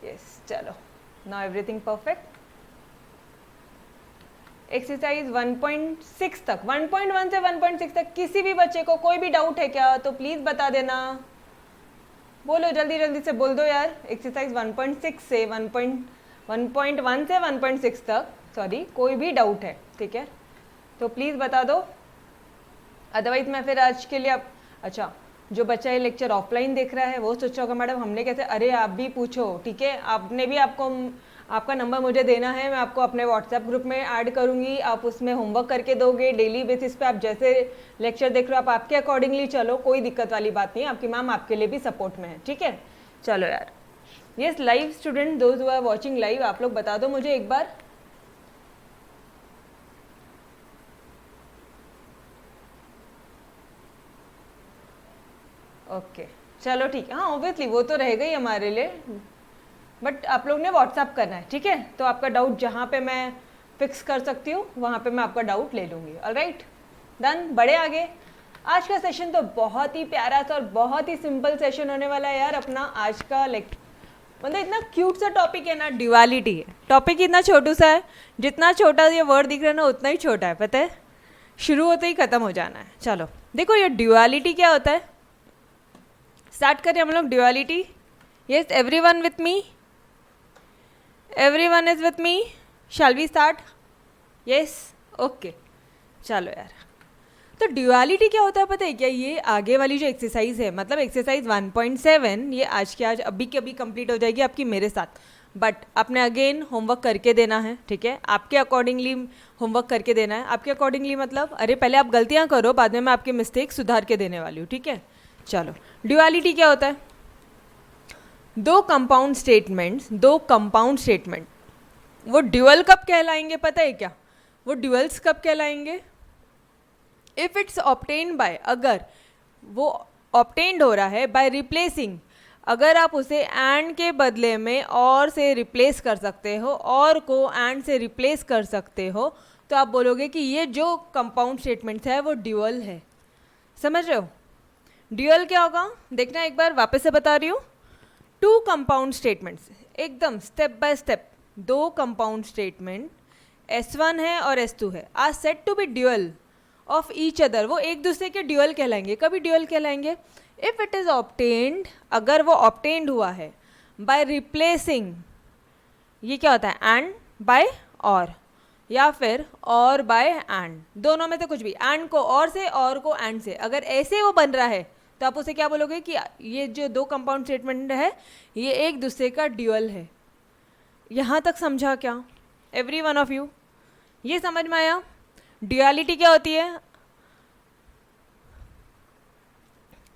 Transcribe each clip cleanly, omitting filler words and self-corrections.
Yes चलो, now everything perfect. Exercise 1.6 तक, 1.1 से 1.6 तक किसी भी बच्चे को कोई भी डाउट है क्या तो प्लीज़ बता देना। बोलो जल्दी जल्दी से बोल दो यार। एक्सरसाइज 1.6 से 1.1 से 1.6 तक सॉरी कोई भी डाउट है, ठीक है, तो प्लीज़ बता दो। अदरवाइज मैं फिर आज के लिए अच्छा, जो बच्चा ये लेक्चर ऑफलाइन देख रहा है वो सोचा होगा मैडम हमने कैसे, अरे आप भी पूछो, ठीक है, आपने भी आपका नंबर मुझे देना है, मैं आपको अपने व्हाट्सएप ग्रुप में ऐड करूँगी, आप उसमें होमवर्क करके दोगे डेली बेसिस पे। आप जैसे लेक्चर देख रहे हो आप आपके अकॉर्डिंगली चलो, कोई दिक्कत वाली बात नहीं है, आपकी मैम आपके लिए भी सपोर्ट में है, ठीक है। चलो यार, yes live student those who are watching live, आप लोग बता दो मुझे एक बार। ओके चलो ठीक है, हाँ ऑब्वियसली वो तो रहेगा ही हमारे लिए, बट आप लोग ने व्हाट्सअप करना है, ठीक है। तो आपका डाउट जहाँ पे मैं फिक्स कर सकती हूँ वहाँ पे मैं आपका डाउट ले लूँगी। ऑलराइट डन, बढ़े आगे। आज का सेशन तो बहुत ही प्यारा सा और बहुत ही सिंपल सेशन होने वाला है यार अपना आज का। मतलब इतना क्यूट सा टॉपिक है ना, ड्यूअलिटी है। टॉपिक इतना छोटू सा है, जितना छोटा ये वर्ड दिख रहा है ना उतना ही छोटा है, पता है, शुरू होते ही ख़त्म हो जाना है। चलो देखो ये ड्यूअलिटी क्या होता है, स्टार्ट करें हम लोग duality. Yes everyone with me, everyone is with me, shall we start? yes okay चलो यार, तो ड्यूअलिटी क्या होता है पता है क्या, ये आगे वाली जो एक्सरसाइज है, मतलब एक्सरसाइज 1.7 ये आज के आज अभी के अभी कंप्लीट हो जाएगी आपकी मेरे साथ, बट आपने अगेन होमवर्क करके देना है, ठीक है, आपके अकॉर्डिंगली होमवर्क करके देना है। आपके अकॉर्डिंगली मतलब अरे पहले आप गलतियाँ करो, बाद में मैं आपके मिस्टेक सुधार के देने वाली हूँ, ठीक है। चलो ड्यूअलिटी क्या होता है, दो कंपाउंड स्टेटमेंट वो ड्यूअल कब कहलाएंगे पता है क्या, वो ड्यूअल्स कब कहलाएंगे, इफ इट्स ऑब्टेन्ड बाय, अगर वो ऑब्टेन्ड हो रहा है बाय रिप्लेसिंग, अगर आप उसे एंड के बदले में और से रिप्लेस कर सकते हो, और को एंड से रिप्लेस कर सकते हो, तो आप बोलोगे कि ये जो कंपाउंड स्टेटमेंट है वो ड्यूअल है। समझ रहे हो, ड्यूअल क्या होगा देखना एक बार, वापस से बता रही हूँ। टू कंपाउंड स्टेटमेंट्स, एकदम स्टेप बाय स्टेप, दो कंपाउंड स्टेटमेंट S1 है और S2 है, are set to be dual of each other, वो एक दूसरे के ड्यूअल कहलाएंगे। कभी ड्यूअल कहलाएंगे इफ इट इज ऑब्टेन्ड, अगर वो ऑब्टेन्ड हुआ है बाय रिप्लेसिंग, ये क्या होता है एंड बाय और, या फिर और बाय एंड, दोनों में से कुछ भी, एंड को और से और को एंड से, अगर ऐसे वो बन रहा है तो आप उसे क्या बोलोगे कि ये जो दो कंपाउंड स्टेटमेंट है ये एक दूसरे का ड्यूअल है। यहाँ तक समझा क्या एवरी वन ऑफ यू, ये समझ में आया ड्यूअलिटी क्या होती है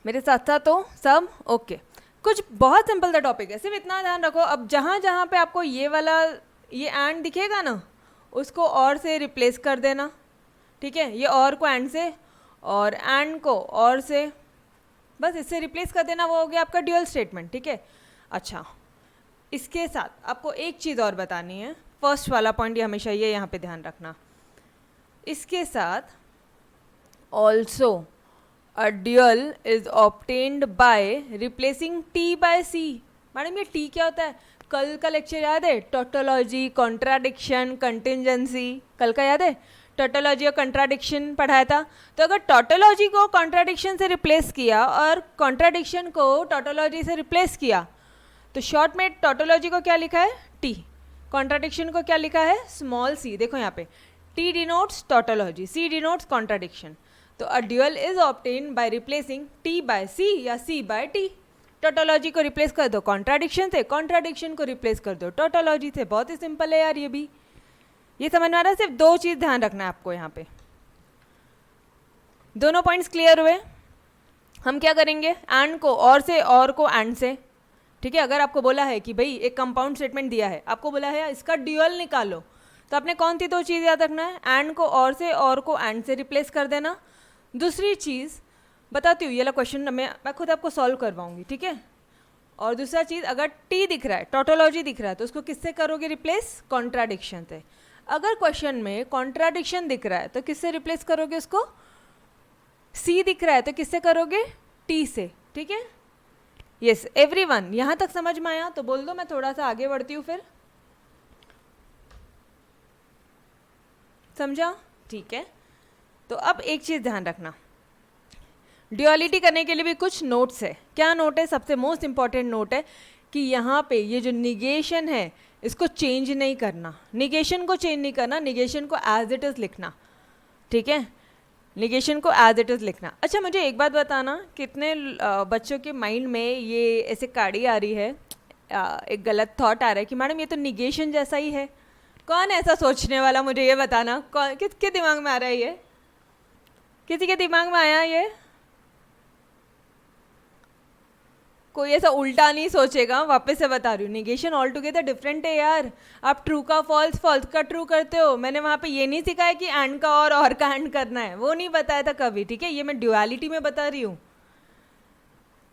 मेरे साथ साथ, तो सब ओके। कुछ बहुत सिंपल सा टॉपिक है, सिर्फ इतना ध्यान रखो, अब जहाँ जहाँ पे आपको ये वाला ये एंड दिखेगा ना उसको और से रिप्लेस कर देना, ठीक है, ये और को एंड से और एंड को और से, बस इससे रिप्लेस कर देना, वो हो गया आपका ड्यूअल स्टेटमेंट, ठीक है। अच्छा इसके साथ आपको एक चीज़ और बतानी है, फर्स्ट वाला पॉइंट ये हमेशा ये यहाँ पे ध्यान रखना, इसके साथ also a dual is obtained by replacing T by C. Madam ये टी क्या होता है, कल का लेक्चर याद है, टोटोलॉजी, कॉन्ट्राडिक्शन, कंटिंजेंसी, कल का याद है, टोटोलॉजी और कंट्राडिक्शन पढ़ाया था। तो अगर टोटोलॉजी को कॉन्ट्राडिक्शन से रिप्लेस किया और कॉन्ट्राडिक्शन को टोटोलॉजी से रिप्लेस किया तो शॉर्ट में टोटोलॉजी को क्या लिखा है टी, कॉन्ट्राडिक्शन को क्या लिखा है स्मॉल सी, देखो यहाँ पे T denotes tautology, C denotes contradiction. तो a dual is obtained by replacing T by C या सी बाय टी। टोटोलॉजी को रिप्लेस कर दो कॉन्ट्राडिक्शन से, कॉन्ट्राडिक्शन को रिप्लेस कर दो टोटोलॉजी से, बहुत ही सिंपल है यार ये भी। ये समझ में आ रहा है, सिर्फ दो चीज़ ध्यान रखना है आपको यहाँ पे। दोनों पॉइंट्स क्लियर हुए, हम क्या करेंगे एंड को और से और को एंड से, ठीक है। अगर आपको बोला है कि भाई एक कंपाउंड स्टेटमेंट दिया है, आपको बोला है इसका ड्यूअल निकालो, तो आपने कौन सी दो चीज़ याद रखना है, एंड को और से और को एंड से रिप्लेस कर देना। दूसरी चीज़ बताती हूँ, ये वाला क्वेश्चन मैं खुद आपको सॉल्व करवाऊंगी, ठीक है। और दूसरा चीज़, अगर टी दिख रहा है, टोटोलॉजी दिख रहा है, तो उसको किससे करोगे रिप्लेस, कॉन्ट्राडिक्शन से। अगर क्वेश्चन में कॉन्ट्राडिक्शन दिख रहा है तो किससे रिप्लेस करोगे उसको, सी दिख रहा है तो किससे करोगे टी से, ठीक है। यस एवरीवन, यहाँ तक समझ में आया तो बोल दो, मैं थोड़ा सा आगे बढ़ती हूँ फिर। समझा? ठीक है। तो अब एक चीज़ ध्यान रखना, ड्यूअलिटी करने के लिए भी कुछ नोट्स है। क्या नोट है? सबसे मोस्ट इंपॉर्टेंट नोट है कि यहाँ पे ये जो निगेशन है इसको चेंज नहीं करना, निगेशन को चेंज नहीं करना, निगेशन को एज इट इज़ लिखना। ठीक है, निगेशन को एज इट इज़ लिखना। अच्छा मुझे एक बात बताना, कितने बच्चों के माइंड में ये ऐसे काड़ी आ रही है, एक गलत थॉट आ रहा है कि मैडम ये तो निगेशन जैसा ही है? कौन ऐसा सोचने वाला, मुझे ये बताना, कौन किसके दिमाग में आ रहा है ये? किसी के दिमाग में आया ये? कोई ऐसा उल्टा नहीं सोचेगा, वापस से बता रही हूँ, निगेशन ऑल टुगेदर डिफरेंट है यार। आप ट्रू का फॉल्स, फॉल्स का ट्रू करते हो। मैंने वहाँ पे ये नहीं सिखाया कि एंड का और का एंड करना है, वो नहीं बताया था कभी। ठीक है, ये मैं ड्यूअलिटी में बता रही हूँ।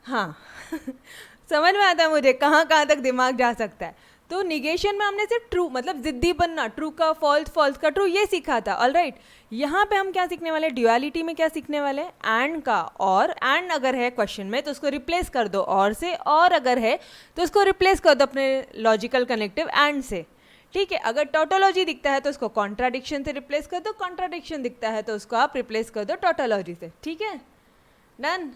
हाँ समझ में आता है मुझे कहाँ कहाँ तक दिमाग जा सकता है। तो निगेशन में हमने सिर्फ ट्रू मतलब जिद्दी बनना, ट्रू का फॉल्स, फॉल्स का ट्रू, ये सीखा था। ऑलराइट, यहाँ पे हम क्या सीखने वाले, ड्यूअलिटी में क्या सीखने वाले, एंड का और, एंड अगर है क्वेश्चन में तो उसको रिप्लेस कर दो और से, और अगर है तो उसको रिप्लेस कर दो अपने लॉजिकल कनेक्टिव एंड से। ठीक है, अगर टोटोलॉजी दिखता है तो उसको कॉन्ट्राडिक्शन से रिप्लेस कर दो, कॉन्ट्राडिक्शन दिखता है तो उसको आप रिप्लेस कर दो टोटोलॉजी से। ठीक है, डन।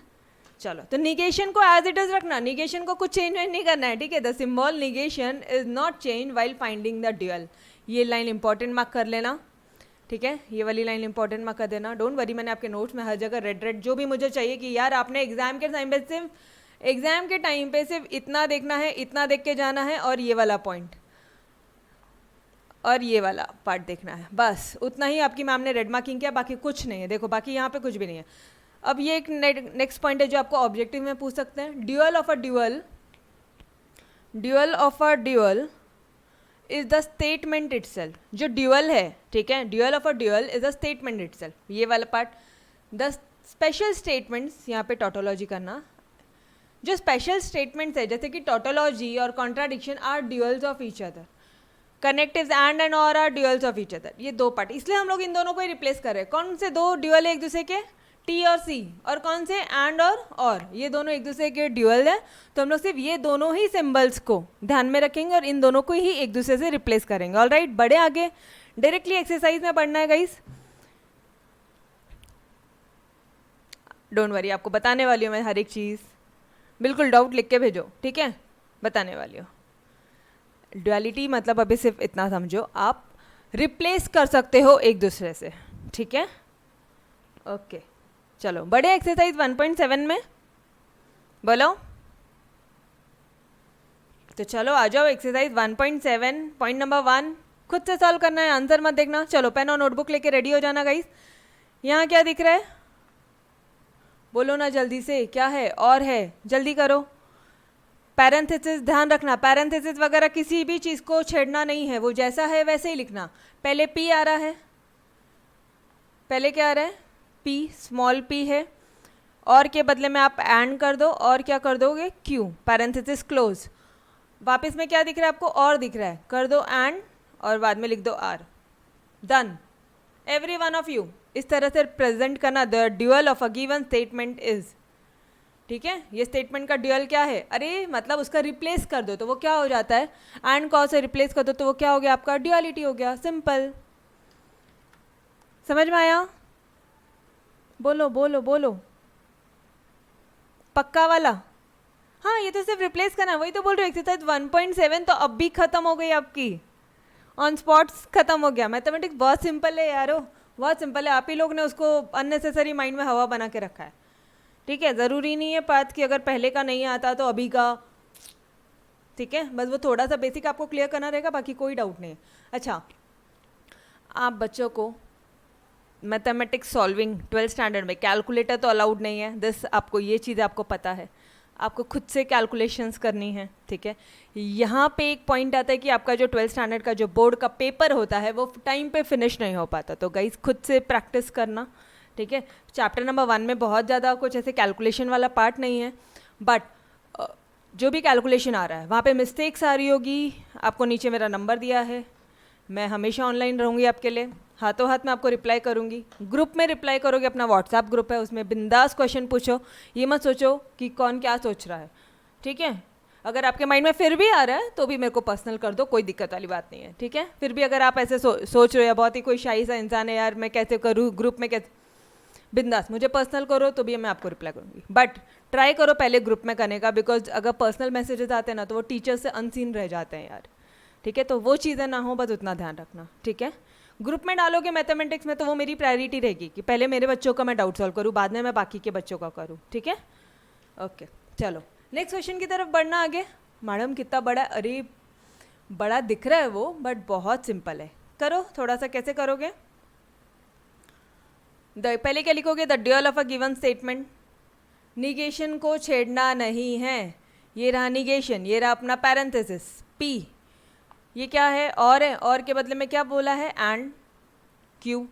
चलो, तो निगेशन को एज इट इज रखना, निगेशन को कुछ चेंज नहीं करना है। ठीक है, the symbol negation is not change while finding the dual. ये लाइन इंपॉर्टेंट मार्क कर लेना। ठीक है, ये वाली लाइन इंपॉर्टेंट मार्क कर देना। डोंट वरी, मैंने आपके नोट्स में हर जगह रेड रेड जो भी मुझे चाहिए कि यार आपने एग्जाम के टाइम पे सिर्फ इतना देखना है, इतना देख के जाना है, और ये वाला पॉइंट और ये वाला पार्ट देखना है, बस उतना ही आपकी मैम ने रेड मार्किंग किया, बाकी कुछ नहीं है। देखो बाकी यहाँ पे कुछ भी नहीं है। अब ये एक नेक्स्ट पॉइंट है जो आपको ऑब्जेक्टिव में पूछ सकते हैं। Dual of a dual is the statement itself. जो ड्यूअल है, ठीक है, dual of a dual is the statement itself, ये वाला पार्ट। द स्पेशल स्टेटमेंट्स, यहाँ पे टोटोलॉजी करना। जो स्पेशल स्टेटमेंट्स है जैसे कि टोटोलॉजी और contradiction are duals of each other, connectives and और are duals of each other. ये दो पार्ट, इसलिए हम लोग इन दोनों को ही रिप्लेस कर रहे हैं। कौन से दो ड्यूअल है एक दूसरे के, टी और सी, और कौन से एंड और ये दोनों एक दूसरे के ड्यूअल है। तो हम लोग सिर्फ ये दोनों ही सिंबल्स को ध्यान में रखेंगे और इन दोनों को ही एक दूसरे से रिप्लेस करेंगे। ऑलराइट, बड़े आगे डायरेक्टली एक्सरसाइज में पढ़ना है गाइस, डोंट वरी, आपको बताने वाली हूँ मैं हर एक चीज़, बिल्कुल डाउट लिख के भेजो। ठीक है, बताने वाली हूँ। ड्यूअलिटी मतलब अभी सिर्फ इतना समझो, आप रिप्लेस कर सकते हो एक दूसरे से। ठीक है, ओके। चलो बड़े एक्सरसाइज 1.7 में बोलो, तो चलो आ जाओ एक्सरसाइज 1.7 पॉइंट नंबर 1 खुद से सॉल्व करना है, आंसर मत देखना। चलो पेन और नोटबुक लेके रेडी हो जाना गाइस। यहाँ क्या दिख रहा है, बोलो ना जल्दी से, क्या है और है, जल्दी करो। पैरेंथेसिस ध्यान रखना, पैरेंथेसिस वगैरह किसी भी चीज़ को छेड़ना नहीं है, वो जैसा है वैसे ही लिखना। पहले पी आ रहा है, पहले क्या आ रहा है, पी, स्मॉल पी है, और के बदले में आप एंड कर दो, और क्या कर दोगे, क्यू, पैरेंथेसिस क्लोज। वापस में क्या दिख रहा है आपको, और दिख रहा है, कर दो एंड और बाद में लिख दो R, done. Every one of you इस तरह से प्रेजेंट करना, the dual of a given statement is. ठीक है, ये स्टेटमेंट का ड्यूअल क्या है, अरे मतलब उसका रिप्लेस कर दो तो वो क्या हो जाता है, एंड कॉ से रिप्लेस कर दो तो वो क्या हो गया आपका, ड्यूअलिटी हो गया, सिंपल। समझ में आया, बोलो बोलो बोलो, पक्का वाला। हाँ, ये तो सिर्फ रिप्लेस करना, वही तो बोल रहे हो। एक्सरसाइज 1.7 तो अब भी खत्म हो गई आपकी, ऑन स्पॉट्स खत्म हो गया। मैथमेटिक्स बहुत सिंपल है यारो, बहुत सिंपल है। आप ही लोग ने उसको अननेसेसरी माइंड में हवा बना के रखा है। ठीक है, ज़रूरी नहीं है बात कि अगर पहले का नहीं आता तो अभी का। ठीक है, बस वो थोड़ा सा बेसिक आपको क्लियर करना रहेगा, बाकी कोई डाउट नहीं है। अच्छा, आप बच्चों को मैथमेटिक्स सॉल्विंग 12th स्टैंडर्ड में कैलकुलेटर तो अलाउड नहीं है, दिस आपको ये चीज़ आपको पता है, आपको खुद से कैलकुलेशंस करनी है। ठीक है, यहाँ पे एक पॉइंट आता है कि आपका जो 12th स्टैंडर्ड का जो बोर्ड का पेपर होता है वो टाइम पे फिनिश नहीं हो पाता, तो गाइस खुद से प्रैक्टिस करना। ठीक है, चैप्टर नंबर 1 में बहुत ज़्यादा कुछ ऐसे कैलकुलेशन वाला पार्ट नहीं है, बट जो भी कैलकुलेशन आ रहा है वहाँ पे मिस्टेक्स आ रही होगी, आपको नीचे मेरा नंबर दिया है, मैं हमेशा ऑनलाइन रहूँगी आपके लिए, हाथों हाथ में आपको रिप्लाई करूँगी। ग्रुप में रिप्लाई करोगे, अपना व्हाट्सएप ग्रुप है, उसमें बिंदास क्वेश्चन पूछो, ये मत सोचो कि कौन क्या सोच रहा है। ठीक है, अगर आपके माइंड में फिर भी आ रहा है तो भी मेरे को पर्सनल कर दो, कोई दिक्कत वाली बात नहीं है, ठीक है। फिर भी अगर आप ऐसे सोच रहे हो या बहुत ही कोई शाही सा इंसान है यार मैं कैसे करूँ ग्रुप में, कैसे, बिंदास मुझे पर्सनल करो तो भी मैं आपको रिप्लाई करूँगी, बट ट्राई करो पहले ग्रुप में करने का, बिकॉज अगर पर्सनल मैसेजेस आते हैं ना तो वो टीचर से अनसीन रह जाते हैं यार, ठीक है। तो वो चीज़ें ना हो, बस उतना ध्यान रखना, ठीक है। ग्रुप में डालोगे मैथमेटिक्स में तो वो मेरी प्रायोरिटी रहेगी कि पहले मेरे बच्चों का मैं डाउट सॉल्व करूँ, बाद में मैं बाकी के बच्चों का करूँ, ठीक है। ओके चलो नेक्स्ट क्वेश्चन की तरफ बढ़ना आगे। मैडम कितना बड़ा है, अरे बड़ा दिख रहा है वो, बट बहुत सिंपल है, करो थोड़ा सा। कैसे करोगे, पहले क्या लिखोगे, the dual of a given statement, negation को छेड़ना नहीं है, ये रहा निगेशन, ये रहा अपना पैरेंथेसिस पी, ये क्या है, और है, और के बदले में क्या बोला है, एंड, क्यू,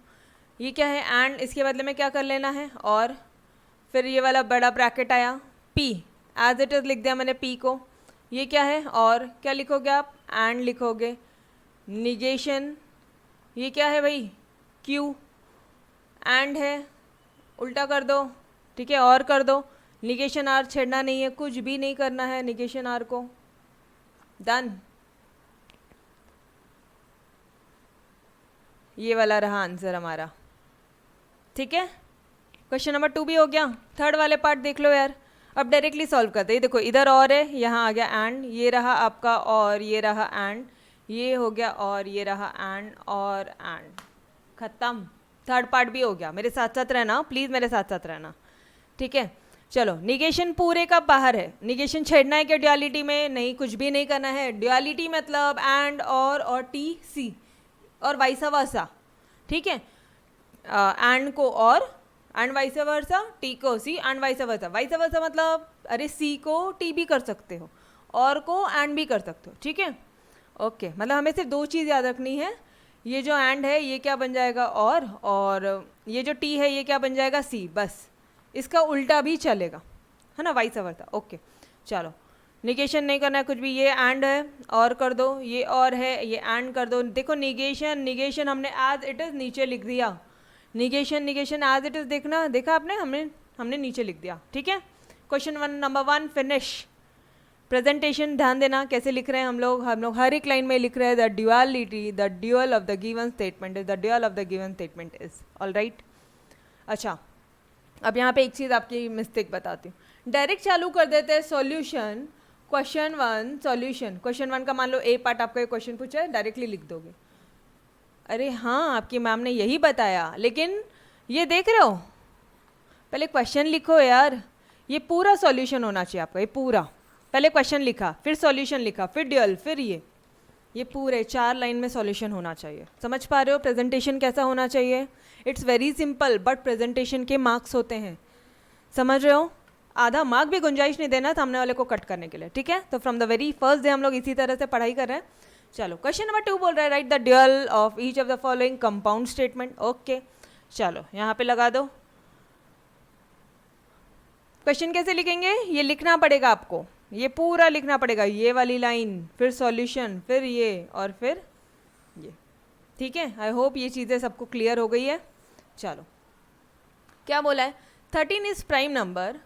ये क्या है, एंड, इसके बदले में क्या कर लेना है, और, फिर ये वाला बड़ा ब्रैकेट आया पी, एज इट इज़ लिख दिया मैंने पी को, ये क्या है, और क्या लिखोगे आप, एंड लिखोगे, निगेशन, ये क्या है भाई, क्यू, एंड है, उल्टा कर दो, ठीक है, और कर दो, निगेशन आर छेड़ना नहीं है, कुछ भी नहीं करना है निगेशन आर को, डन। ये वाला रहा आंसर हमारा, ठीक है। क्वेश्चन नंबर 2 भी हो गया। थर्ड वाले पार्ट देख लो यार, अब डायरेक्टली सॉल्व करते हैं। देखो इधर और है, यहाँ आ गया एंड, ये रहा आपका और, ये रहा एंड, ये हो गया और, ये रहा एंड और एंड, खत्म। थर्ड पार्ट भी हो गया, मेरे साथ साथ रहना प्लीज़, मेरे साथ साथ रहना, ठीक है। चलो निगेशन पूरे का बाहर है, निगेशन छेड़ना है क्या ड्युअलिटी में, नहीं, कुछ भी नहीं करना है। ड्युअलिटी मतलब एंड और टी सी और वाइसा वर्सा, ठीक है, एंड को और, एंड वाइसा वर्सा, टी को सी, एंड वाइसा वर्सा। वाइसा वर्सा मतलब अरे सी को टी भी कर सकते हो और को एंड भी कर सकते हो, ठीक है। ओके मतलब हमें सिर्फ 2 चीज़ याद रखनी है, ये जो एंड है ये क्या बन जाएगा और ये जो टी है ये क्या बन जाएगा सी, बस इसका उल्टा भी चलेगा, है ना, वाइसा वर्सा। ओके चलो निगेशन नहीं करना है कुछ भी, ये एंड है और कर दो, ये और है ये एंड कर दो। देखो निगेशन, निगेशन हमने एज इट इज़ नीचे लिख दिया, negation negation as it is, देखना देखा आपने, हमने नीचे लिख दिया, ठीक है। Question number 1 finish. प्रेजेंटेशन ध्यान देना कैसे लिख रहे हैं हम लोग हर एक लाइन में लिख रहे हैं the duality, the dual of the given statement is, the dual of the given statement is, all right. अच्छा अब यहाँ पे एक चीज़ आपकी मिस्टेक बताती हूँ, डायरेक्ट चालू कर देते हैं सॉल्यूशन, क्वेश्चन 1 सॉल्यूशन, क्वेश्चन 1 का मान लो ए पार्ट आपका क्वेश्चन पूछा है, डायरेक्टली लिख दोगे। अरे हाँ आपकी मैम ने यही बताया, लेकिन ये देख रहे हो पहले क्वेश्चन लिखो यार, ये पूरा सॉल्यूशन होना चाहिए आपका, ये पूरा, पहले क्वेश्चन लिखा फिर सॉल्यूशन लिखा फिर ड्यूअल फिर ये पूरे 4 लाइन में सॉल्यूशन होना चाहिए। समझ पा रहे हो प्रेजेंटेशन कैसा होना चाहिए? It's very simple, but presentation के मार्क्स होते हैं, समझ रहे हो, आधा मार्क भी गुंजाइश नहीं देना सामने वाले को कट करने के लिए, ठीक है। तो from the very first day हम लोग इसी तरह से पढ़ाई कर रहे हैं। चलो क्वेश्चन नंबर 2 बोल रहा है right the dual of each of the following compound statement. Okay चलो यहाँ पे लगा दो। क्वेश्चन कैसे लिखेंगे, ये लिखना पड़ेगा आपको, ये पूरा लिखना पड़ेगा, ये वाली लाइन फिर सॉल्यूशन फिर ये और फिर ये, ठीक है। आई होप ये चीज़ें सबको क्लियर हो गई है। चलो क्या बोला है, 13 is prime number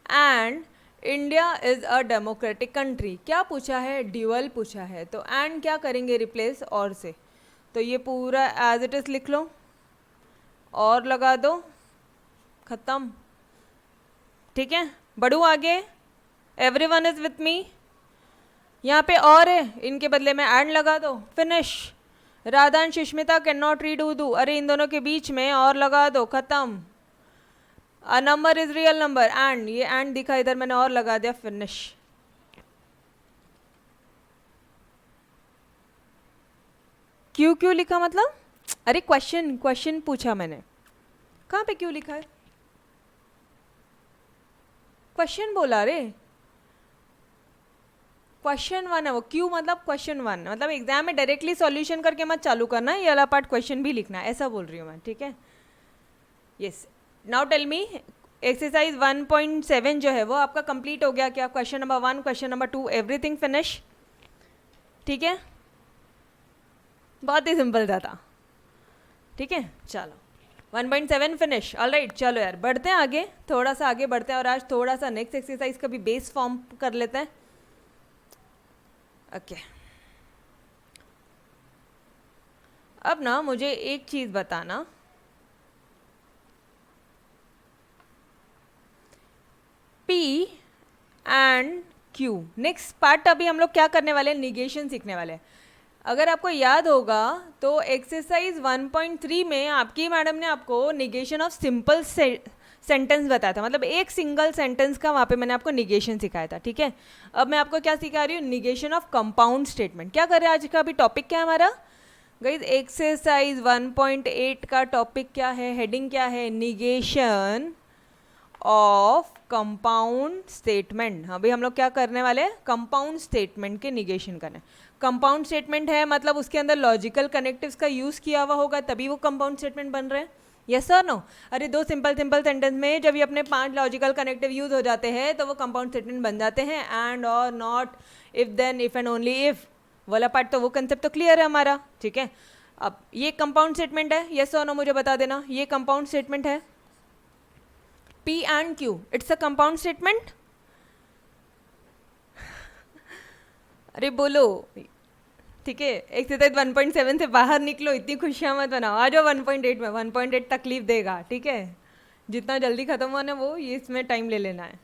and India is a democratic country. क्या पूछा है, ड्यूअल पूछा है, तो एंड क्या करेंगे रिप्लेस और से, तो ये पूरा एज इट इज़ लिख लो और लगा दो, ख़त्म, ठीक है। बढ़ू आगे, एवरीवन इज विथ मी, यहाँ पे और है इनके बदले में एंड लगा दो, finish. Radha and Sushmita can not read Urdu, अरे इन दोनों के बीच में और लगा दो, ख़त्म। A number is real number and, ये एंड दिखा इधर मैंने और लगा दिया, फिनिश। क्यों क्यों लिखा मतलब, अरे क्वेश्चन पूछा मैंने, कहाँ पे क्यों लिखा है, क्वेश्चन बोला रे, क्वेश्चन 1 है वो, क्यू मतलब क्वेश्चन 1, मतलब एग्जाम में डायरेक्टली सॉल्यूशन करके मत चालू करना, ये वाला पार्ट क्वेश्चन भी लिखना है, ऐसा बोल रही हूँ मैं, ठीक है। Yes now tell me, exercise 1.7 जो है वो आपका कंप्लीट हो गया क्या, question number 1 question number 2 everything finish, ठीक है, बहुत ही सिंपल था, ठीक है। चलो 1.7 फिनिश। ऑलराइट, चलो यार बढ़ते हैं आगे, थोड़ा सा आगे बढ़ते हैं और आज थोड़ा सा नेक्स्ट एक्सरसाइज का भी बेस फॉर्म कर लेते हैं। ओके अब ना मुझे एक चीज़ बताना, P and Q। Next part अभी हम लोग क्या करने वाले हैं, निगेशन सीखने वाले हैं। अगर आपको याद होगा तो एक्सरसाइज 1.3 में आपकी मैडम ने आपको निगेशन ऑफ सिंपल सेंटेंस बताया था, मतलब एक सिंगल सेंटेंस का वहाँ पे मैंने आपको निगेशन सिखाया था। ठीक है, अब मैं आपको क्या सिखा रही हूँ, निगेशन ऑफ कंपाउंड स्टेटमेंट। क्या कर रहे हैं आज का अभी टॉपिक क्या है हमारा गाइस, एक्सरसाइज 1.8 का टॉपिक क्या है, हेडिंग क्या है, निगेशन ऑफ कंपाउंड स्टेटमेंट। अभी हम लोग क्या करने वाले हैं, कंपाउंड स्टेटमेंट के निगेशन करने। कंपाउंड स्टेटमेंट है मतलब उसके अंदर लॉजिकल कनेक्टिव्स का यूज़ किया हुआ होगा तभी वो कंपाउंड स्टेटमेंट बन रहे हैं। यस और नो? अरे दो सिंपल सेंटेंस में जब ये अपने 5 लॉजिकल कनेक्टिव यूज हो जाते हैं तो वो कंपाउंड स्टेटमेंट बन जाते हैं। एंड और not, if then, if and only if वाला पार्ट, तो वो कंसेप्ट तो क्लियर है हमारा। ठीक है, अब ये कंपाउंड स्टेटमेंट है, यस और नो मुझे बता देना, ये कंपाउंड स्टेटमेंट है P and Q, it's a compound statement. अरे बोलो, ठीक है। एक्सरसाइज 1.7 से बाहर निकलो, इतनी खुशियाँ मत बनाओ, आ जाओ 1.8 में। 1.8 तकलीफ देगा, ठीक है, जितना जल्दी खत्म होना वो ये इसमें टाइम ले लेना है।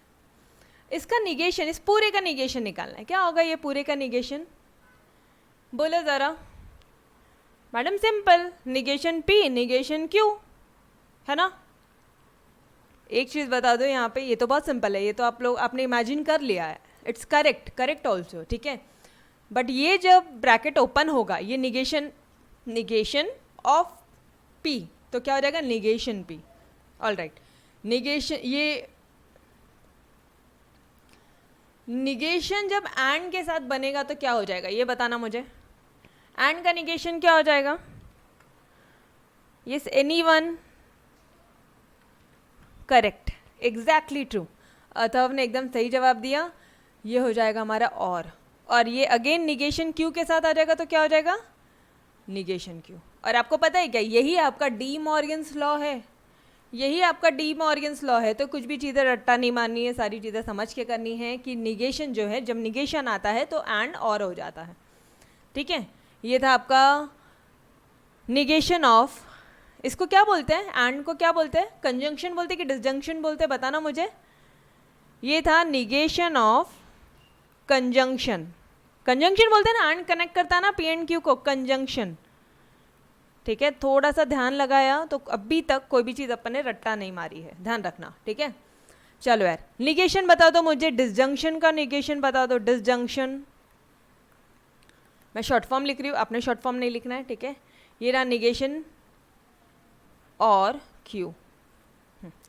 इसका निगेशन, इस पूरे का निगेशन निकालना है। क्या होगा ये पूरे का निगेशन, बोलो ज़रा madam. Simple, negation P negation Q, है ना। एक चीज़ बता दो यहाँ पे, ये तो बहुत सिंपल है, ये तो आप लोग आपने इमेजिन कर लिया है, इट्स करेक्ट ऑल्सो। ठीक है, बट ये जब ब्रैकेट ओपन होगा, ये निगेशन ऑफ P, तो क्या हो जाएगा, निगेशन P। ऑलराइट, निगेशन, ये निगेशन जब एंड के साथ बनेगा तो क्या हो जाएगा ये बताना मुझे। एंड का निगेशन क्या हो जाएगा, yes anyone, correct, exactly true. Atharva ने एकदम सही जवाब दिया, ये हो जाएगा हमारा और ये अगेन निगेशन Q के साथ आ जाएगा तो क्या हो जाएगा, निगेशन Q। और आपको पता है क्या, यही आपका डी मॉर्गन्स लॉ है, यही आपका डी मॉर्गन्स लॉ है। तो कुछ भी चीज़ें रट्टा नहीं माननी है, सारी चीज़ें समझ के करनी है कि निगेशन जो है, जब निगेशन आता है तो एंड और हो जाता है। ठीक है, ये था आपका निगेशन ऑफ, इसको क्या बोलते हैं, एंड को क्या बोलते हैं, कंजंक्शन बोलते हैं कि डिसजंक्शन बोलते हैं, बताना मुझे। ये था निगेशन ऑफ कंजंक्शन, कंजंक्शन बोलते हैं ना, एंड कनेक्ट करता है ना P एंड Q को, कंजंक्शन। ठीक है, थोड़ा सा ध्यान लगाया तो अभी तक कोई भी चीज़ अपन ने रट्टा नहीं मारी है, ध्यान रखना। ठीक है, चलो यार निगेशन बता दो मुझे, डिसजंक्शन का निगेशन बता दो। डिसजंक्शन, मैं शॉर्ट फॉर्म लिख रही हूँ, आपने शॉर्ट फॉर्म नहीं लिखना है। ठीक है, ये रहा निगेशन और Q,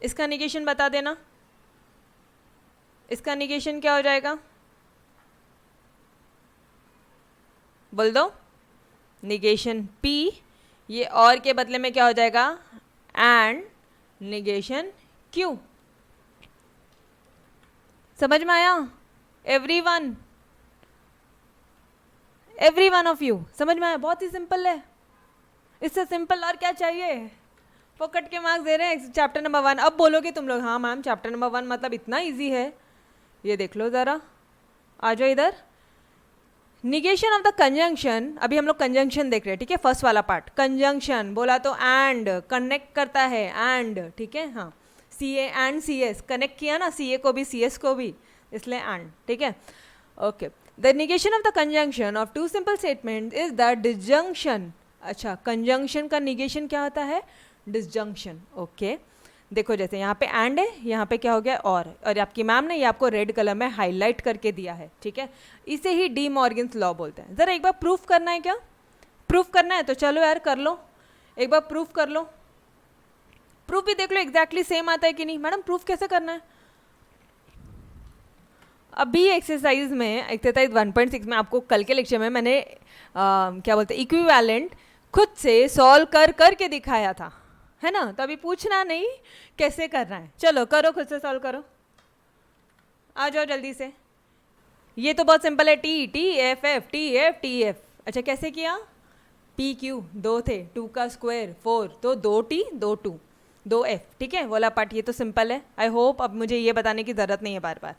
इसका निगेशन बता देना, इसका निगेशन क्या हो जाएगा, बोल दो। निगेशन P, ये और के बदले में क्या हो जाएगा, एंड निगेशन Q। समझ में आया, एवरी वन ऑफ यू समझ में आया, बहुत ही सिंपल है, इससे सिंपल और क्या चाहिए। फोकट के मार्क्स दे रहे हैं चैप्टर नंबर 1। अब बोलोगे तुम लोग, हाँ मैम चैप्टर नंबर 1 मतलब इतना इजी है, ये देख लो ज़रा, आ जाओ इधर। निगेशन ऑफ द कंजंक्शन, अभी हम लोग कंजंक्शन देख रहे हैं। ठीक है, फर्स्ट वाला पार्ट, कंजंक्शन बोला तो एंड कनेक्ट करता है, एंड। ठीक है, हाँ, CA एंड CS कनेक्ट किया ना, CA को भी CS को भी, इसलिए एंड। ठीक है, okay. The negation of the conjunction of two simple statement is the disjunction. अच्छा, कंजंक्शन का निगेशन क्या होता है, डिसजंक्शन। ओके, देखो जैसे यहाँ पे एंड है, यहाँ पे क्या हो गया और आपकी मैम ने ये आपको रेड कलर में हाईलाइट करके दिया है। ठीक है, इसे ही डी मॉर्गन्स लॉ बोलते हैं। ज़रा एक बार प्रूफ करना है, क्या प्रूफ करना है तो चलो यार कर लो, एक बार प्रूफ कर लो, प्रूफ भी देख लो एग्जैक्टली सेम आता है कि नहीं। मैडम प्रूफ कैसे करना है, अभी एक्सरसाइज में, एक्सरसाइज 1.6 में आपको कल के लेक्चर में मैंने क्या बोलते हैं, इक्विवेलेंट खुद से सॉल्व करके दिखाया था, है ना। तो अभी पूछना नहीं कैसे करना है, चलो करो, खुद से सॉल्व करो, आ जाओ जल्दी से। ये तो बहुत सिंपल है, TF अच्छा कैसे किया, PQ 2 थे, 2 का स्क्वायर 4, तो 2T 2 2, 2 एफ, ठीक है, वाला पार्ट ये तो सिंपल है। आई होप अब मुझे ये बताने की ज़रूरत नहीं है बार बार,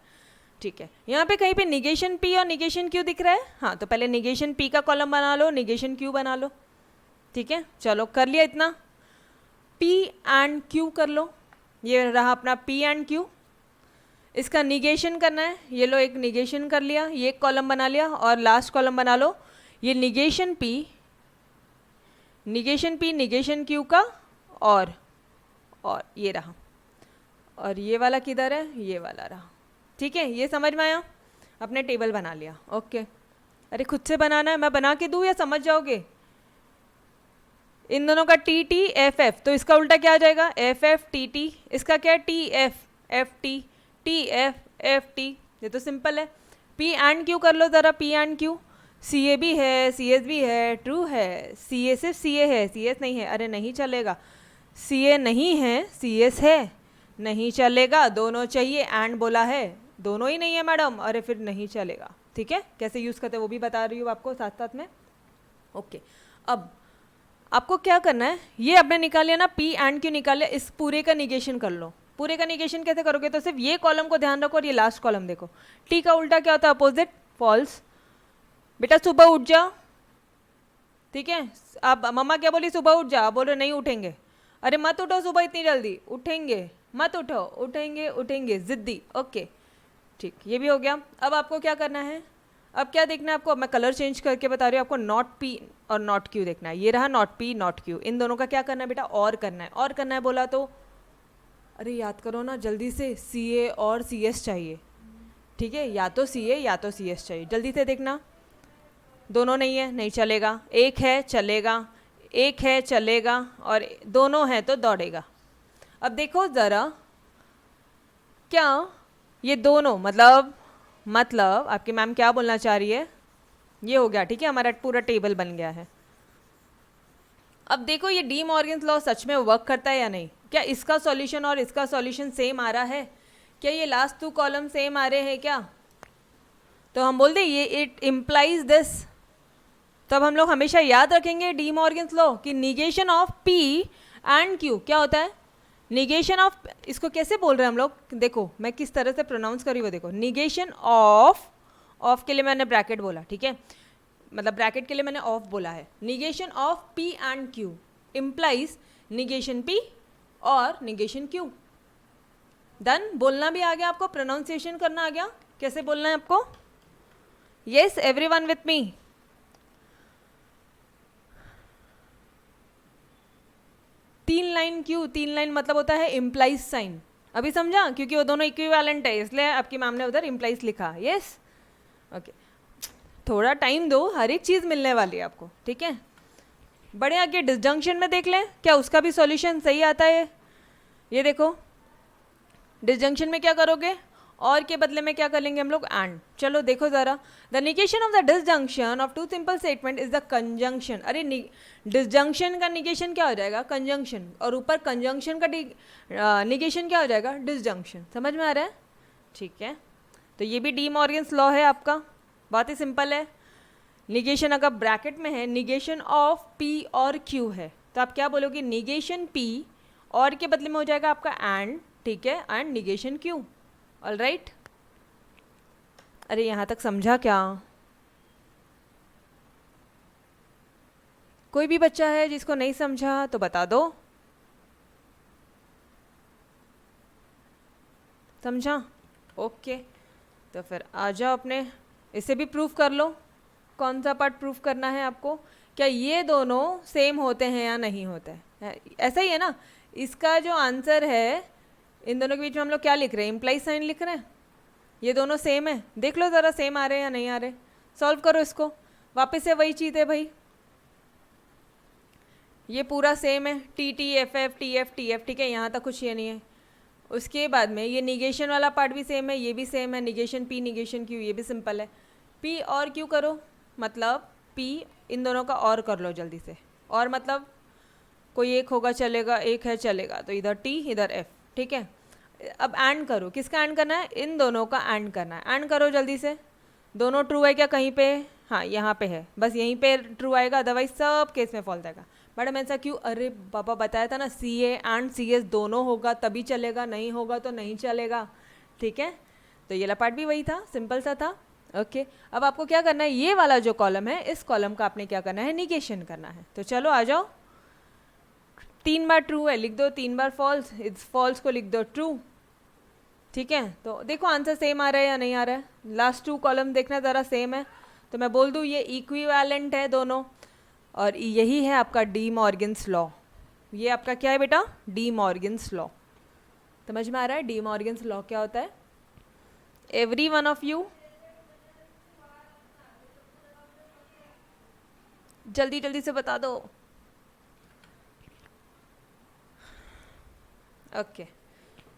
ठीक है। यहाँ पे कहीं पे निगेशन पी और निगेशन क्यू दिख रहा है, हाँ तो पहले निगेशन पी का कॉलम बना लो, निगेशन क्यू बना लो, ठीक है। चलो कर लिया इतना, पी एंड क्यू कर लो, ये रहा अपना पी एंड क्यू। इसका निगेशन करना है, ये लो एक निगेशन कर लिया, ये एक कॉलम बना लिया, और लास्ट कॉलम बना लो ये निगेशन पी निगेशन क्यू का, और ये रहा, और ये वाला किधर है, ये वाला रहा, ठीक है। ये समझ में आया, अपने टेबल बना लिया, ओके। अरे खुद से बनाना है, मैं बना के दूँ या समझ जाओगे? इन दोनों का टी टी एफ एफ, तो इसका उल्टा क्या आ जाएगा, एफ एफ टी टी, इसका क्या है T F F T F F T, ये तो सिंपल है। पी एंड क्यू कर लो ज़रा, पी एंड क्यू, सी ए भी है, सी एस भी है, ट्रू है, सी ए सिर्फ सी ए है, सी एस नहीं है, अरे नहीं चलेगा, सी ए नहीं है, सी एस है, नहीं चलेगा, दोनों चाहिए, एंड बोला है, दोनों ही नहीं है मैडम, अरे फिर नहीं चलेगा, ठीक है। कैसे यूज़ करते हैं वो भी बता रही हूँ आपको साथ साथ में, ओके। अब आपको क्या करना है, ये आपने निकाल लिया ना, पी एंड क्यू निकाल लिया, इस पूरे का निगेशन कर लो। पूरे का निगेशन कैसे करोगे, तो सिर्फ ये कॉलम को ध्यान रखो और ये लास्ट कॉलम देखो। टी का उल्टा क्या होता है, अपोजिट, फॉल्स। बेटा सुबह उठ जा, ठीक है। अब मम्मा क्या बोली, सुबह उठ जा, आप बोल रहे नहीं उठेंगे, अरे मत उठो सुबह इतनी जल्दी, उठेंगे, मत उठो, उठेंगे जिद्दी, ओके, ठीक, ये भी हो गया। अब आपको क्या करना है, अब क्या देखना है आपको, अब मैं कलर चेंज करके बता रही हूँ आपको, नॉट पी और नॉट क्यू देखना है, ये रहा नॉट पी नॉट क्यू, इन दोनों का क्या करना है बेटा, और करना है, और करना है बोला तो अरे याद करो ना जल्दी से, सी ए और सी एस चाहिए, ठीक है, या तो सी ए या तो सी एस चाहिए, जल्दी से देखना। दोनों नहीं है, नहीं चलेगा, एक है चलेगा, एक है चलेगा, और दोनों हैं तो दौड़ेगा। अब देखो ज़रा, क्या ये दोनों मतलब आपकी मैम क्या बोलना चाह रही है, ये हो गया, ठीक है, हमारा पूरा टेबल बन गया है। अब देखो ये डी मॉर्गन्स लॉ सच में वर्क करता है या नहीं, क्या इसका सॉल्यूशन और इसका सॉल्यूशन सेम आ रहा है, क्या ये लास्ट 2 कॉलम सेम आ रहे हैं क्या, तो हम बोल दें ये इट इम्प्लाइज दिस। तब हम लोग हमेशा याद रखेंगे डी मॉर्गन्स लॉ कि negation of P and Q क्या होता है, निगेशन ऑफ, इसको कैसे बोल रहे हैं हम लोग, देखो मैं किस तरह से प्रोनाउंस करी वो देखो, निगेशन ऑफ के लिए मैंने ब्रैकेट बोला, ठीक है, मतलब ब्रैकेट के लिए मैंने ऑफ बोला है, negation of P and Q implies negation P और निगेशन क्यू। डन, बोलना भी आ गया आपको, प्रोनाउंसिएशन करना आ गया, कैसे बोलना है आपको, यस एवरीवन विथ मी। तीन लाइन क्यू, तीन लाइन मतलब होता है इम्प्लाइज साइन, अभी समझा, क्योंकि वो दोनों इक्विवेलेंट है इसलिए आपकी मैम ने उधर इम्प्लाइज लिखा, यस ओके। थोड़ा टाइम दो, हर एक चीज़ मिलने वाली है आपको, ठीक है। बड़े आगे डिसजंक्शन में देख लें, क्या उसका भी सॉल्यूशन सही आता है, ये देखो डिसजंक्शन में क्या करोगे, और के बदले में क्या कर लेंगे हम लोग, एंड। चलो देखो ज़रा, the negation of the disjunction of 2 simple statement is the conjunction, अरे डिसजंक्शन का निगेशन क्या हो जाएगा, कंजंक्शन, और ऊपर कंजंक्शन का निगेशन क्या हो जाएगा, डिसजंक्शन, समझ में आ रहा है, ठीक है। तो ये भी डी मॉर्गन्स लॉ है आपका, बहुत ही सिंपल है। निगेशन अगर ब्रैकेट में है, निगेशन ऑफ पी और क्यू है, तो आप क्या बोलोगे, निगेशन पी और के बदले में हो जाएगा आपका एंड, ठीक है, and negation Q, all right. अरे यहाँ तक समझा क्या, कोई भी बच्चा है जिसको नहीं समझा तो बता दो, समझा, ओके। तो फिर आ जाओ अपने, इसे भी प्रूफ कर लो, कौन सा पार्ट प्रूफ करना है आपको, क्या ये दोनों सेम होते हैं या नहीं होते हैं, ऐसा ही है ना। इसका जो आंसर है, इन दोनों के बीच में हम लोग क्या लिख रहे हैं, इम्प्लाइज साइन लिख रहे हैं, ये दोनों सेम है, देख लो ज़रा सेम आ रहे हैं या नहीं आ रहे, सॉल्व करो इसको, वापस से वही चीज़ है भाई, ये पूरा सेम है, T T F F T F T F, ठीक है, यहाँ तक कुछ ये नहीं है। उसके बाद में ये निगेशन वाला पार्ट भी सेम है, ये भी सेम है, निगेशन पी निगेशन क्यू, ये भी सिंपल है। पी और क्यू करो, मतलब पी इन दोनों का और कर लो जल्दी से, और मतलब कोई एक होगा चलेगा, एक है चलेगा, तो इधर टी इधर एफ, ठीक है। अब एंड करो, किसका एंड करना है, इन दोनों का एंड करना है, एंड करो जल्दी से। दोनों ट्रू है क्या कहीं पे, हाँ यहाँ पे है, बस यहीं पे ट्रू आएगा, अदरवाइज सब केस में फॉल्स आएगा। मैडम ऐसा क्यों? अरे पापा बताया था ना, सी ए एंड सी एस दोनों होगा तभी चलेगा, नहीं होगा तो नहीं चलेगा, ठीक है। तो ये वाला पार्ट भी वही था, सिंपल सा था। ओके अब आपको क्या करना है, ये वाला जो कॉलम है इस कॉलम का आपने क्या करना है, निगेशन करना है। तो चलो आ जाओ, 3 बार ट्रू है लिख दो, 3 बार फॉल्स, इस फॉल्स को लिख दो ट्रू, ठीक है। तो देखो आंसर सेम आ रहा है या नहीं आ रहा है, लास्ट 2 कॉलम देखना ज़रा सेम है, तो मैं बोल दूँ ये इक्विवेलेंट है दोनों, और यही है आपका डी मॉर्गन्स लॉ। ये आपका क्या है बेटा, डी मॉर्गन्स लॉ। समझ में आ रहा है डी मॉर्गन्स लॉ क्या होता है? एवरी वन ऑफ यू जल्दी जल्दी से बता दो। ओके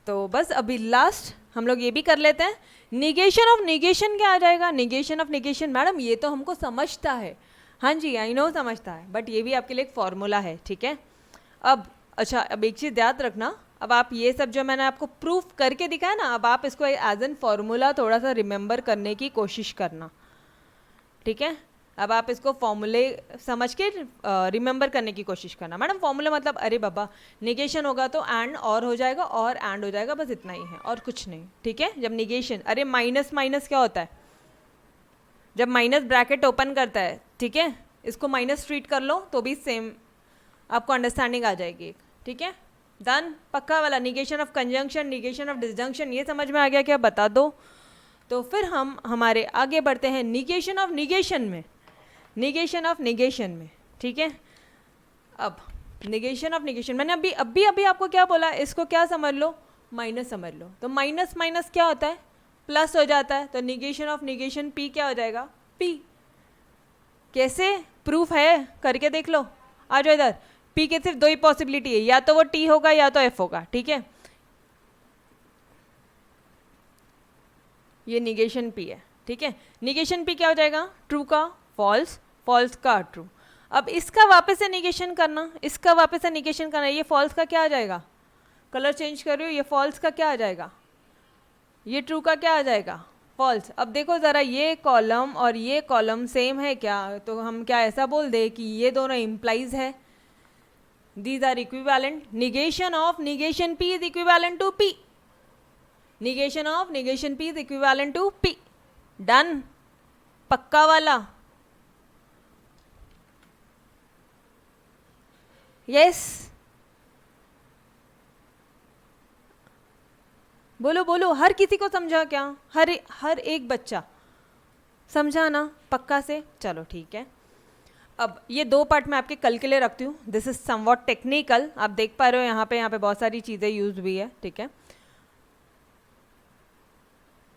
तो बस अभी लास्ट हम लोग ये भी कर लेते हैं, निगेशन ऑफ निगेशन क्या आ जाएगा, निगेशन ऑफ निगेशन मैडम ये तो हमको समझता है, हाँ जी आई नो समझता है, बट ये भी आपके लिए एक फॉर्मूला है, ठीक है। अब अच्छा अब एक चीज़ याद रखना, अब आप ये सब जो मैंने आपको प्रूफ करके दिखाया ना, अब आप इसको एज एन फॉर्मूला थोड़ा सा रिमेंबर करने की कोशिश करना, ठीक है। अब आप इसको फॉर्मूले समझ के रिमेंबर करने की कोशिश करना। मैडम फॉर्मूला मतलब अरे बाबा निगेशन होगा तो एंड और हो जाएगा, और एंड हो जाएगा, बस इतना ही है और कुछ नहीं, ठीक है। जब निगेशन, अरे माइनस माइनस क्या होता है, जब माइनस ब्रैकेट ओपन करता है, ठीक है, इसको माइनस ट्रीट कर लो तो भी सेम आपको अंडरस्टैंडिंग आ जाएगी, ठीक है। डन, पक्का वाला negation of conjunction, negation of disjunction, ये समझ में आ गया क्या, बता दो। तो फिर हम हमारे आगे बढ़ते हैं निगेशन ऑफ निगेशन में, निगेशन ऑफ निगेशन में, ठीक है। अब निगेशन ऑफ निगेशन मैंने अभी आपको क्या बोला, इसको क्या समझ लो, माइनस समझ लो, तो माइनस माइनस क्या होता है, प्लस हो जाता है, तो निगेशन ऑफ निगेशन पी क्या हो जाएगा, पी। कैसे प्रूफ है करके देख लो, आ जाओ इधर। पी के सिर्फ 2 ही पॉसिबिलिटी है, या तो वो टी होगा या तो एफ होगा, ठीक है। ये निगेशन पी है, ठीक है। निगेशन पी क्या हो जाएगा, ट्रू का फॉल्स, फॉल्स का ट्रू। अब इसका वापस से निगेशन करना, इसका वापस से निगेशन करना, ये फॉल्स का क्या आ जाएगा, कलर चेंज कर रही हूँ, ये फॉल्स का क्या आ जाएगा, ये ट्रू का क्या आ जाएगा, फॉल्स। अब देखो ज़रा ये कॉलम और ये कॉलम सेम है क्या, तो हम क्या ऐसा बोल दे कि ये दोनों इम्प्लाइज है, these are equivalent, negation of negation P is equivalent to P, negation of negation P is equivalent to P. Done, पक्का वाला, यस बोलो बोलो, हर किसी को समझा क्या, हर एक बच्चा समझा ना पक्का से, चलो ठीक है। अब ये 2 पार्ट मैं आपके कल के लिए रखती हूँ, दिस इज समवॉट टेक्निकल, आप देख पा रहे हो यहाँ पे बहुत सारी चीज़ें यूज हुई है, ठीक है।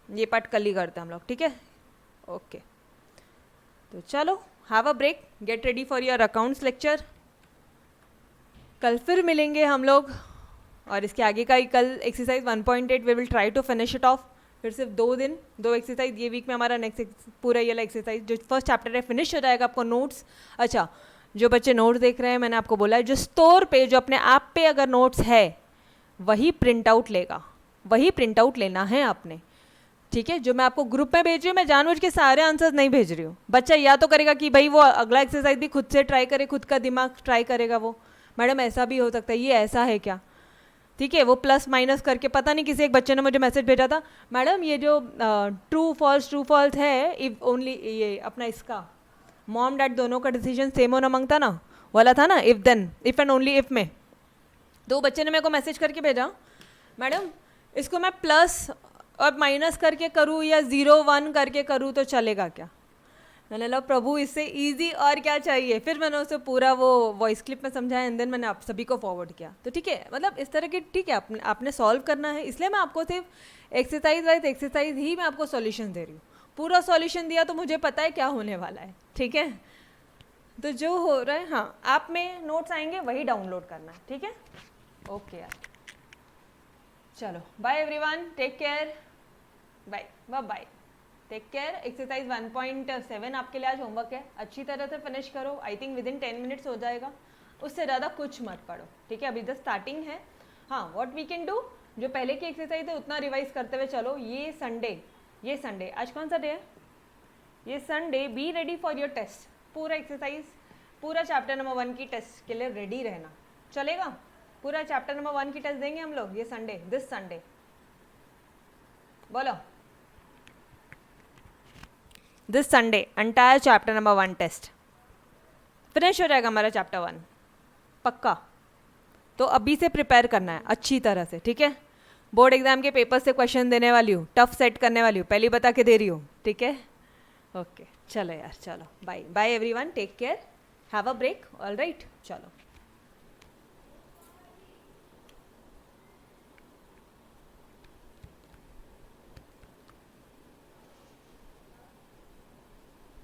ये पार्ट कल ही करते हैं हम लोग, ठीक है, ओके। तो चलो have a break, get ready for your accounts lecture, कल फिर मिलेंगे हम लोग, और इसके आगे का ही कल exercise 1.8 we will try to finish it off. फिर सिर्फ 2 दिन 2 एक्सरसाइज, ये वीक में हमारा नेक्स्ट पूरा ये वाला एक्सरसाइज जो फर्स्ट चैप्टर है फिनिश हो जाएगा। आपको नोट्स, अच्छा जो बच्चे नोट्स देख रहे हैं, मैंने आपको बोला है जो स्टोर पे, जो अपने ऐप पे अगर नोट्स है वही प्रिंट आउट लेगा, वही प्रिंट आउट लेना है आपने, ठीक है। जो मैं आपको ग्रुप में भेज रही हूँ, मैं जानबूझ के सारे आंसर्स नहीं भेज रही हूँ। बच्चा या तो करेगा कि भाई वो अगला एक्सरसाइज भी खुद से ट्राई करे, खुद का दिमाग ट्राई करेगा वो, मैडम ऐसा भी हो सकता है, ये ऐसा है क्या, ठीक है। वो प्लस माइनस करके, पता नहीं किसी एक बच्चे ने मुझे मैसेज भेजा था, मैडम ये जो ट्रू फॉल्स है, इफ ओनली ये अपना इसका मॉम डैड दोनों का डिसीजन सेम होना मांगता ना, वाला था ना, if then if and only if में। तो बच्चे ने मेरे को मैसेज करके भेजा, मैडम इसको मैं प्लस और माइनस करके करूँ या 0 1 करके करूँ तो चलेगा क्या। मैंने लगा प्रभु इससे इजी और क्या चाहिए। फिर मैंने उसे पूरा वो वॉइस क्लिप में समझाया एंड देन मैंने आप सभी को फॉरवर्ड किया। तो ठीक है, मतलब इस तरह की, ठीक है, आपने सॉल्व करना है, इसलिए मैं आपको सिर्फ एक्सरसाइज वाइज एक्सरसाइज ही मैं आपको सॉल्यूशन दे रही हूँ। पूरा सॉल्यूशन दिया तो मुझे पता है क्या होने वाला है, ठीक है। तो जो हो रहा है, हाँ ऐप में नोट्स आएंगे वही डाउनलोड करना है, ठीक है। ओके यार, चलो bye everyone, take care, bye bye bye, take care. Exercise 1.7 आपके लिए आज होमवर्क है, अच्छी तरह से फिनिश करो। I think with in 10 minutes हो जाएगा, उससे ज़्यादा कुछ मत पढ़ो, ठीक है। अभी तो स्टार्टिंग है। हाँ, व्हाट वी कैन डू, जो पहले की एक्सरसाइज है उतना रिवाइज करते हुए चलो। ये संडे आज कौन सा डे है, ये Sunday, be ready for your test. पूरा एक्सरसाइज पूरा चैप्टर नंबर 1 की टेस्ट के लिए रेडी रहना, चलेगा? पूरा चैप्टर नंबर 1 की टेस्ट देंगे हम लोग ये संडे, दिस संडे, बोलो। This Sunday entire chapter number 1 test finish हो जाएगा हमारा चैप्टर 1, पक्का। तो अभी से प्रिपेयर करना है अच्छी तरह से, ठीक है? बोर्ड एग्जाम के पेपर से क्वेश्चन देने वाली हूँ, टफ सेट करने वाली हूँ, पहले बता के दे रही हूँ, ठीक है? ओके, चलो यार, चलो bye bye everyone, take care, have a break, all right, चलो।